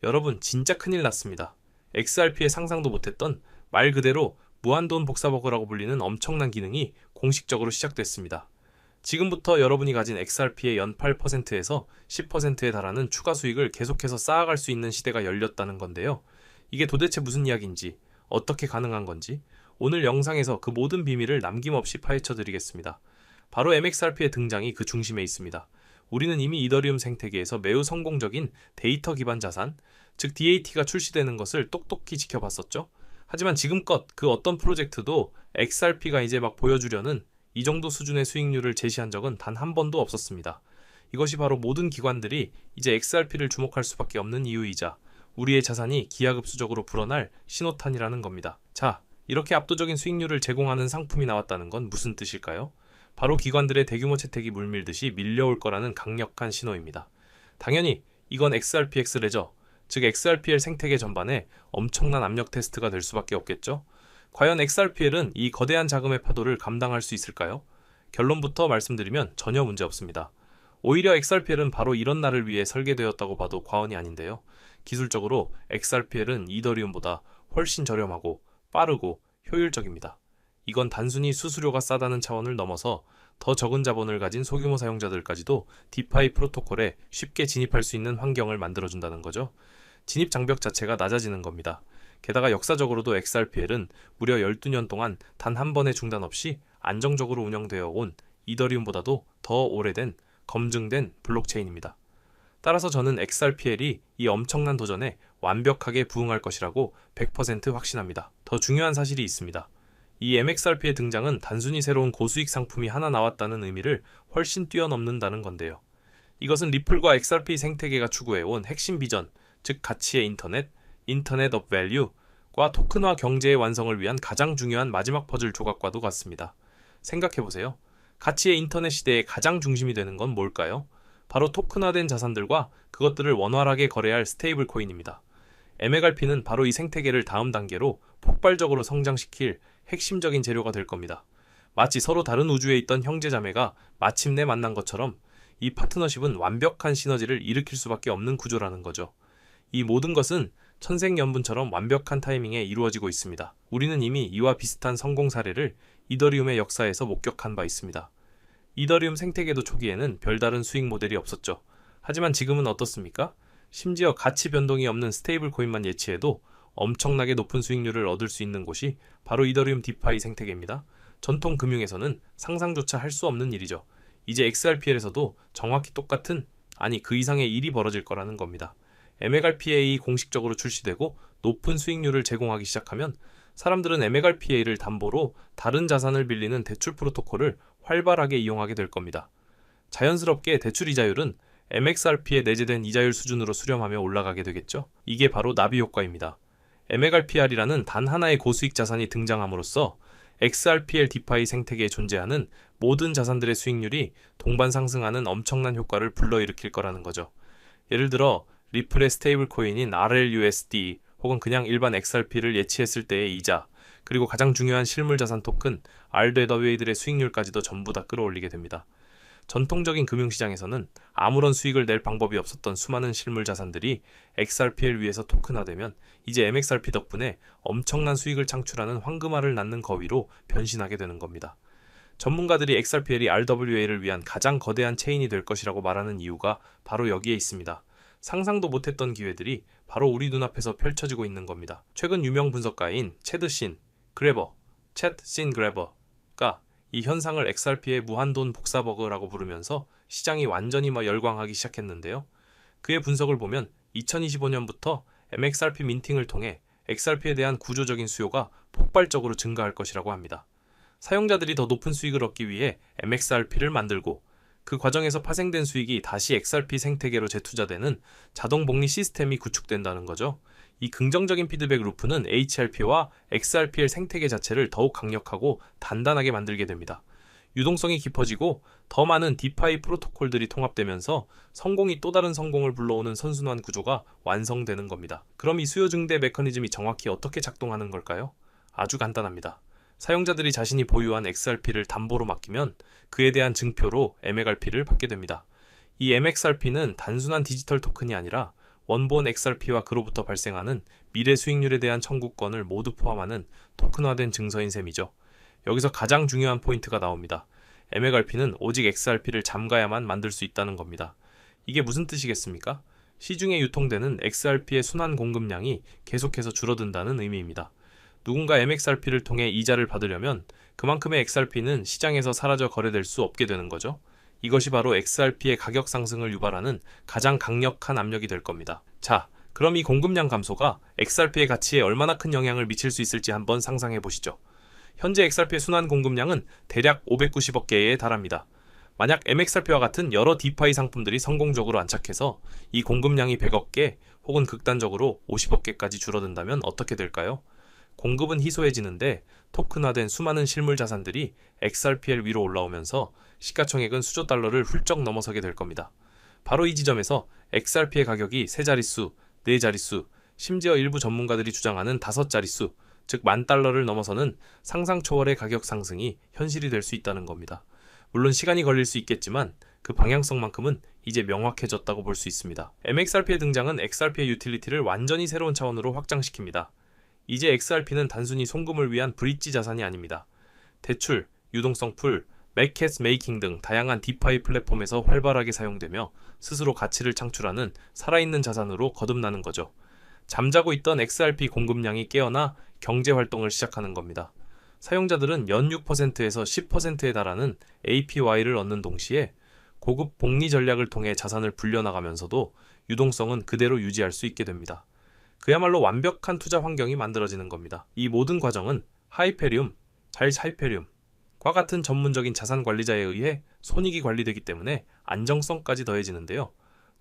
여러분 진짜 큰일 났습니다. XRP에 상상도 못했던 말 그대로 무한돈 복사버그라고 불리는 엄청난 기능이 공식적으로 시작됐습니다. 지금부터 여러분이 가진 XRP의 연 8%에서 10%에 달하는 추가 수익을 계속해서 쌓아갈 수 있는 시대가 열렸다는 건데요. 이게 도대체 무슨 이야기인지, 어떻게 가능한 건지 오늘 영상에서 그 모든 비밀을 남김없이 파헤쳐 드리겠습니다. 바로 MXRP의 등장이 그 중심에 있습니다. 우리는 이미 이더리움 생태계에서 매우 성공적인 데이터 기반 자산, 즉 DAT가 출시되는 것을 똑똑히 지켜봤었죠. 하지만 지금껏 그 어떤 프로젝트도 XRP가 이제 막 보여주려는 이 정도 수준의 수익률을 제시한 적은 단 한 번도 없었습니다. 이것이 바로 모든 기관들이 이제 XRP를 주목할 수밖에 없는 이유이자 우리의 자산이 기하급수적으로 불어날 신호탄이라는 겁니다. 자, 이렇게 압도적인 수익률을 제공하는 상품이 나왔다는 건 무슨 뜻일까요? 바로 기관들의 대규모 채택이 물밀듯이 밀려올 거라는 강력한 신호입니다. 당연히 이건 XRPX래죠. 즉 XRPL 생태계 전반에 엄청난 압력 테스트가 될 수밖에 없겠죠. 과연 XRPL은 이 거대한 자금의 파도를 감당할 수 있을까요? 결론부터 말씀드리면 전혀 문제 없습니다. 오히려 XRPL은 바로 이런 날을 위해 설계되었다고 봐도 과언이 아닌데요. 기술적으로 XRPL은 이더리움보다 훨씬 저렴하고 빠르고 효율적입니다. 이건 단순히 수수료가 싸다는 차원을 넘어서 더 적은 자본을 가진 소규모 사용자들까지도 디파이 프로토콜에 쉽게 진입할 수 있는 환경을 만들어준다는 거죠. 진입 장벽 자체가 낮아지는 겁니다. 게다가 역사적으로도 XRPL은 무려 12년 동안 단 한 번의 중단 없이 안정적으로 운영되어 온 이더리움보다도 더 오래된 검증된 블록체인입니다. 따라서 저는 XRPL이 이 엄청난 도전에 완벽하게 부응할 것이라고 100% 확신합니다. 더 중요한 사실이 있습니다. 이 MXRP의 등장은 단순히 새로운 고수익 상품이 하나 나왔다는 의미를 훨씬 뛰어넘는다는 건데요. 이것은 리플과 XRP 생태계가 추구해온 핵심 비전, 즉 가치의 인터넷 오브 밸류과 토큰화 경제의 완성을 위한 가장 중요한 마지막 퍼즐 조각과도 같습니다. 생각해보세요. 가치의 인터넷 시대의 가장 중심이 되는 건 뭘까요? 바로 토큰화된 자산들과 그것들을 원활하게 거래할 스테이블 코인입니다. MXRP는 바로 이 생태계를 다음 단계로 폭발적으로 성장시킬 핵심적인 재료가 될 겁니다. 마치 서로 다른 우주에 있던 형제자매가 마침내 만난 것처럼 이 파트너십은 완벽한 시너지를 일으킬 수밖에 없는 구조라는 거죠. 이 모든 것은 천생연분처럼 완벽한 타이밍에 이루어지고 있습니다. 우리는 이미 이와 비슷한 성공 사례를 이더리움의 역사에서 목격한 바 있습니다. 이더리움 생태계도 초기에는 별다른 수익 모델이 없었죠. 하지만 지금은 어떻습니까? 심지어 가치 변동이 없는 스테이블 코인만 예치해도 엄청나게 높은 수익률을 얻을 수 있는 곳이 바로 이더리움 디파이 생태계입니다. 전통 금융에서는 상상조차 할 수 없는 일이죠. 이제 XRPL에서도 정확히 똑같은, 아니 그 이상의 일이 벌어질 거라는 겁니다. MXRPA 공식적으로 출시되고 높은 수익률을 제공하기 시작하면 사람들은 MXRPA를 담보로 다른 자산을 빌리는 대출 프로토콜을 활발하게 이용하게 될 겁니다. 자연스럽게 대출 이자율은 MXRP에 내재된 이자율 수준으로 수렴하며 올라가게 되겠죠. 이게 바로 나비 효과입니다. MXRPR이라는 단 하나의 고수익 자산이 등장함으로써 XRPL 디파이 생태계에 존재하는 모든 자산들의 수익률이 동반 상승하는 엄청난 효과를 불러일으킬 거라는 거죠. 예를 들어 리플의 스테이블 코인인 RLUSD 혹은 그냥 일반 XRP를 예치했을 때의 이자, 그리고 가장 중요한 실물 자산 토큰 RWA들의 수익률까지도 전부 다 끌어올리게 됩니다. 전통적인 금융시장에서는 아무런 수익을 낼 방법이 없었던 수많은 실물 자산들이 XRP를 위해서 토큰화되면 이제 MXRP 덕분에 엄청난 수익을 창출하는 황금알을 낳는 거위로 변신하게 되는 겁니다. 전문가들이 XRPL이 RWA를 위한 가장 거대한 체인이 될 것이라고 말하는 이유가 바로 여기에 있습니다. 상상도 못했던 기회들이 바로 우리 눈앞에서 펼쳐지고 있는 겁니다. 최근 유명 분석가인 챗신 그래버가 이 현상을 XRP의 무한돈 복사버그라고 부르면서 시장이 완전히 열광하기 시작했는데요. 그의 분석을 보면 2025년부터 MXRP 민팅을 통해 XRP에 대한 구조적인 수요가 폭발적으로 증가할 것이라고 합니다. 사용자들이 더 높은 수익을 얻기 위해 MXRP를 만들고 그 과정에서 파생된 수익이 다시 XRP 생태계로 재투자되는 자동 복리 시스템이 구축된다는 거죠. 이 긍정적인 피드백 루프는 HRP와 XRPL 생태계 자체를 더욱 강력하고 단단하게 만들게 됩니다. 유동성이 깊어지고 더 많은 디파이 프로토콜들이 통합되면서 성공이 또 다른 성공을 불러오는 선순환 구조가 완성되는 겁니다. 그럼 이 수요 증대 메커니즘이 정확히 어떻게 작동하는 걸까요? 아주 간단합니다. 사용자들이 자신이 보유한 XRP를 담보로 맡기면 그에 대한 증표로 MXRP를 받게 됩니다. 이 MXRP는 단순한 디지털 토큰이 아니라 원본 XRP와 그로부터 발생하는 미래 수익률에 대한 청구권을 모두 포함하는 토큰화된 증서인 셈이죠. 여기서 가장 중요한 포인트가 나옵니다. MXRP는 오직 XRP를 잠가야만 만들 수 있다는 겁니다. 이게 무슨 뜻이겠습니까? 시중에 유통되는 XRP의 순환 공급량이 계속해서 줄어든다는 의미입니다. 누군가 MXRP를 통해 이자를 받으려면 그만큼의 XRP는 시장에서 사라져 거래될 수 없게 되는 거죠. 이것이 바로 XRP의 가격 상승을 유발하는 가장 강력한 압력이 될 겁니다. 자, 그럼 이 공급량 감소가 XRP의 가치에 얼마나 큰 영향을 미칠 수 있을지 한번 상상해 보시죠. 현재 XRP의 순환 공급량은 대략 590억 개에 달합니다. 만약 MXRP와 같은 여러 디파이 상품들이 성공적으로 안착해서 이 공급량이 100억 개 혹은 극단적으로 50억 개까지 줄어든다면 어떻게 될까요? 공급은 희소해지는데 토큰화된 수많은 실물 자산들이 XRPL 위로 올라오면서 시가총액은 수조 달러를 훌쩍 넘어서게 될 겁니다. 바로 이 지점에서 XRP의 가격이 세 자릿수, 네 자릿수, 심지어 일부 전문가들이 주장하는 다섯 자릿수, 즉 $10,000를 넘어서는 상상 초월의 가격 상승이 현실이 될 수 있다는 겁니다. 물론 시간이 걸릴 수 있겠지만 그 방향성만큼은 이제 명확해졌다고 볼 수 있습니다. MXRP의 등장은 XRP의 유틸리티를 완전히 새로운 차원으로 확장시킵니다. 이제 XRP는 단순히 송금을 위한 브릿지 자산이 아닙니다. 대출, 유동성 풀, 마켓 메이킹 등 다양한 디파이 플랫폼에서 활발하게 사용되며 스스로 가치를 창출하는 살아있는 자산으로 거듭나는 거죠. 잠자고 있던 XRP 공급량이 깨어나 경제 활동을 시작하는 겁니다. 사용자들은 연 6%에서 10%에 달하는 APY를 얻는 동시에 고급 복리 전략을 통해 자산을 불려나가면서도 유동성은 그대로 유지할 수 있게 됩니다. 그야말로 완벽한 투자 환경이 만들어지는 겁니다. 이 모든 과정은 하이페리움, 하이페리움과 같은 전문적인 자산 관리자에 의해 손익이 관리되기 때문에 안정성까지 더해지는데요.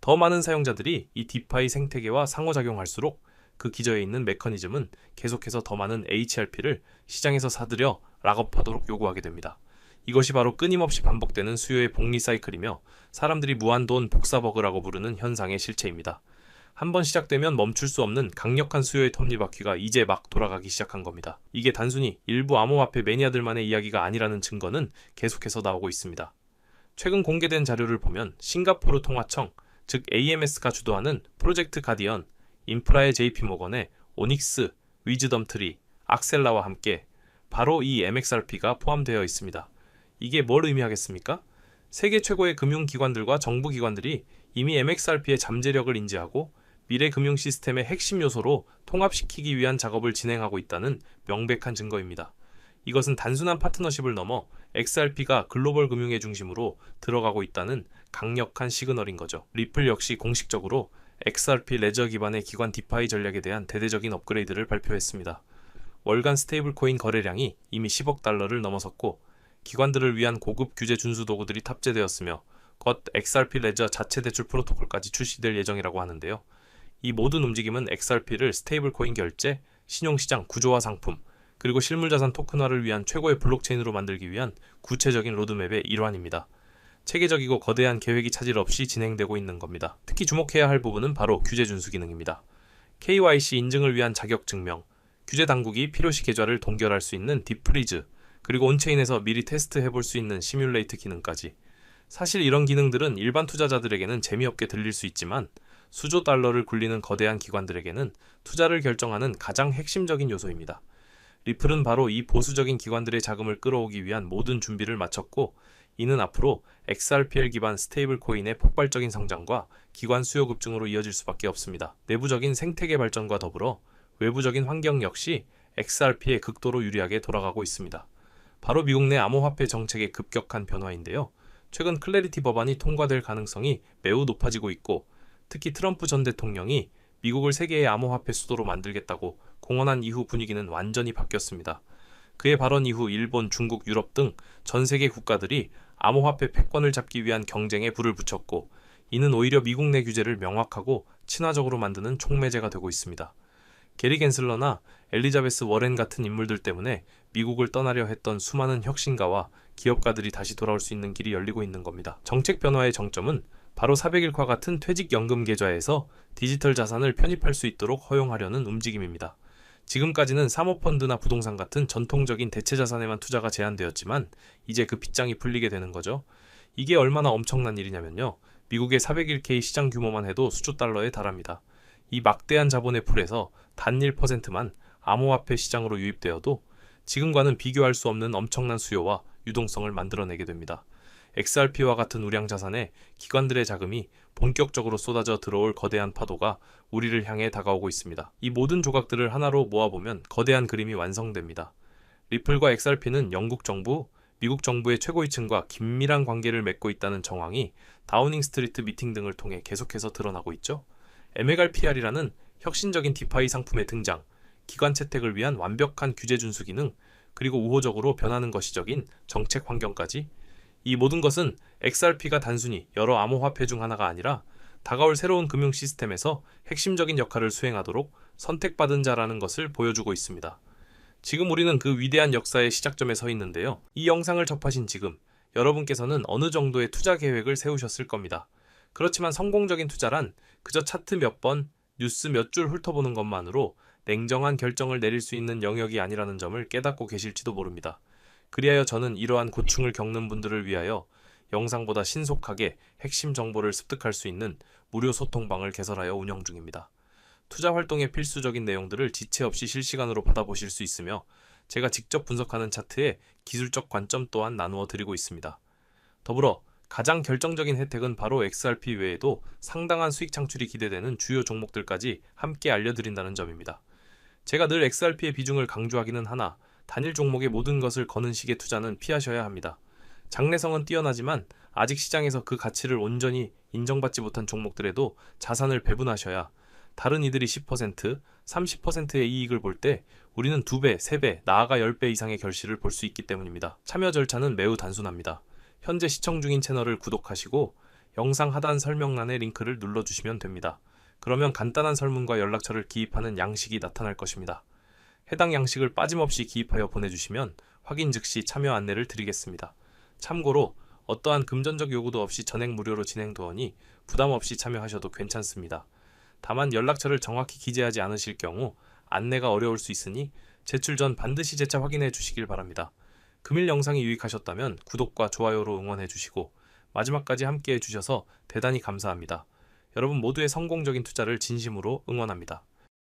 더 많은 사용자들이 이 디파이 생태계와 상호작용할수록 그 기저에 있는 메커니즘은 계속해서 더 많은 HRP를 시장에서 사들여 락업하도록 요구하게 됩니다. 이것이 바로 끊임없이 반복되는 수요의 복리 사이클이며 사람들이 무한돈 복사버그라고 부르는 현상의 실체입니다. 한번 시작되면 멈출 수 없는 강력한 수요의 톱니바퀴가 이제 막 돌아가기 시작한 겁니다. 이게 단순히 일부 암호화폐 매니아들만의 이야기가 아니라는 증거는 계속해서 나오고 있습니다. 최근 공개된 자료를 보면 싱가포르 통화청, 즉 AMS가 주도하는 프로젝트 가디언, 인프라의 JP모건의 오닉스, 위즈덤트리, 악셀라와 함께 바로 이 MXRP가 포함되어 있습니다. 이게 뭘 의미하겠습니까? 세계 최고의 금융기관들과 정부기관들이 이미 MXRP의 잠재력을 인지하고 미래 금융 시스템의 핵심 요소로 통합시키기 위한 작업을 진행하고 있다는 명백한 증거입니다. 이것은 단순한 파트너십을 넘어 XRP가 글로벌 금융의 중심으로 들어가고 있다는 강력한 시그널인 거죠. 리플 역시 공식적으로 XRP 레저 기반의 기관 디파이 전략에 대한 대대적인 업그레이드를 발표했습니다. 월간 스테이블 코인 거래량이 이미 10억 달러를 넘어섰고 기관들을 위한 고급 규제 준수 도구들이 탑재되었으며 곧 XRP 레저 자체 대출 프로토콜까지 출시될 예정이라고 하는데요. 이 모든 움직임은 XRP를 스테이블 코인 결제, 신용시장 구조화 상품, 그리고 실물자산 토큰화를 위한 최고의 블록체인으로 만들기 위한 구체적인 로드맵의 일환입니다. 체계적이고 거대한 계획이 차질 없이 진행되고 있는 겁니다. 특히 주목해야 할 부분은 바로 규제 준수 기능입니다. KYC 인증을 위한 자격 증명, 규제 당국이 필요시 계좌를 동결할 수 있는 딥프리즈, 그리고 온체인에서 미리 테스트해볼 수 있는 시뮬레이트 기능까지. 사실 이런 기능들은 일반 투자자들에게는 재미없게 들릴 수 있지만 수조 달러를 굴리는 거대한 기관들에게는 투자를 결정하는 가장 핵심적인 요소입니다. 리플은 바로 이 보수적인 기관들의 자금을 끌어오기 위한 모든 준비를 마쳤고 이는 앞으로 XRPL 기반 스테이블 코인의 폭발적인 성장과 기관 수요 급증으로 이어질 수밖에 없습니다. 내부적인 생태계 발전과 더불어 외부적인 환경 역시 XRP에 극도로 유리하게 돌아가고 있습니다. 바로 미국 내 암호화폐 정책의 급격한 변화인데요. 최근 클래리티 법안이 통과될 가능성이 매우 높아지고 있고 특히 트럼프 전 대통령이 미국을 세계의 암호화폐 수도로 만들겠다고 공언한 이후 분위기는 완전히 바뀌었습니다. 그의 발언 이후 일본, 중국, 유럽 등 전 세계 국가들이 암호화폐 패권을 잡기 위한 경쟁에 불을 붙였고 이는 오히려 미국 내 규제를 명확하고 친화적으로 만드는 촉매제가 되고 있습니다. 게리 갠슬러나 엘리자베스 워렌 같은 인물들 때문에 미국을 떠나려 했던 수많은 혁신가와 기업가들이 다시 돌아올 수 있는 길이 열리고 있는 겁니다. 정책 변화의 정점은 바로 401과 같은 퇴직연금 계좌에서 디지털 자산을 편입할 수 있도록 허용하려는 움직임입니다. 지금까지는 사모펀드나 부동산 같은 전통적인 대체 자산에만 투자가 제한되었지만 이제 그 빗장이 풀리게 되는 거죠. 이게 얼마나 엄청난 일이냐면요. 미국의 401k 시장 규모만 해도 수조 달러에 달합니다. 이 막대한 자본의 풀에서 단 1%만 암호화폐 시장으로 유입되어도 지금과는 비교할 수 없는 엄청난 수요와 유동성을 만들어내게 됩니다. XRP와 같은 우량 자산에 기관들의 자금이 본격적으로 쏟아져 들어올 거대한 파도가 우리를 향해 다가오고 있습니다. 이 모든 조각들을 하나로 모아보면 거대한 그림이 완성됩니다. 리플과 XRP는 영국 정부, 미국 정부의 최고위층과 긴밀한 관계를 맺고 있다는 정황이 다우닝 스트리트 미팅 등을 통해 계속해서 드러나고 있죠. MXRPR이라는 혁신적인 디파이 상품의 등장, 기관 채택을 위한 완벽한 규제 준수 기능, 그리고 우호적으로 변하는 것이적인 정책 환경까지, 이 모든 것은 XRP가 단순히 여러 암호화폐 중 하나가 아니라 다가올 새로운 금융 시스템에서 핵심적인 역할을 수행하도록 선택받은 자라는 것을 보여주고 있습니다. 지금 우리는 그 위대한 역사의 시작점에 서 있는데요. 이 영상을 접하신 지금 여러분께서는 어느 정도의 투자 계획을 세우셨을 겁니다. 그렇지만 성공적인 투자란 그저 차트 몇 번, 뉴스 몇 줄 훑어보는 것만으로 냉정한 결정을 내릴 수 있는 영역이 아니라는 점을 깨닫고 계실지도 모릅니다. 그리하여 저는 이러한 고충을 겪는 분들을 위하여 영상보다 신속하게 핵심 정보를 습득할 수 있는 무료 소통방을 개설하여 운영 중입니다. 투자 활동에 필수적인 내용들을 지체 없이 실시간으로 받아보실 수 있으며 제가 직접 분석하는 차트에 기술적 관점 또한 나누어 드리고 있습니다. 더불어 가장 결정적인 혜택은 바로 XRP 외에도 상당한 수익 창출이 기대되는 주요 종목들까지 함께 알려드린다는 점입니다. 제가 늘 XRP의 비중을 강조하기는 하나 단일 종목의 모든 것을 거는 식의 투자는 피하셔야 합니다. 장래성은 뛰어나지만 아직 시장에서 그 가치를 온전히 인정받지 못한 종목들에도 자산을 배분하셔야 다른 이들이 10%, 30%의 이익을 볼 때 우리는 2배, 3배, 나아가 10배 이상의 결실을 볼 수 있기 때문입니다. 참여 절차는 매우 단순합니다. 현재 시청 중인 채널을 구독하시고 영상 하단 설명란의 링크를 눌러주시면 됩니다. 그러면 간단한 설문과 연락처를 기입하는 양식이 나타날 것입니다. 해당 양식을 빠짐없이 기입하여 보내주시면 확인 즉시 참여 안내를 드리겠습니다. 참고로 어떠한 금전적 요구도 없이 전액 무료로 진행되오니 부담 없이 참여하셔도 괜찮습니다. 다만 연락처를 정확히 기재하지 않으실 경우 안내가 어려울 수 있으니 제출 전 반드시 재차 확인해 주시길 바랍니다. 금일 영상이 유익하셨다면 구독과 좋아요로 응원해 주시고 마지막까지 함께 해주셔서 대단히 감사합니다. 여러분 모두의 성공적인 투자를 진심으로 응원합니다.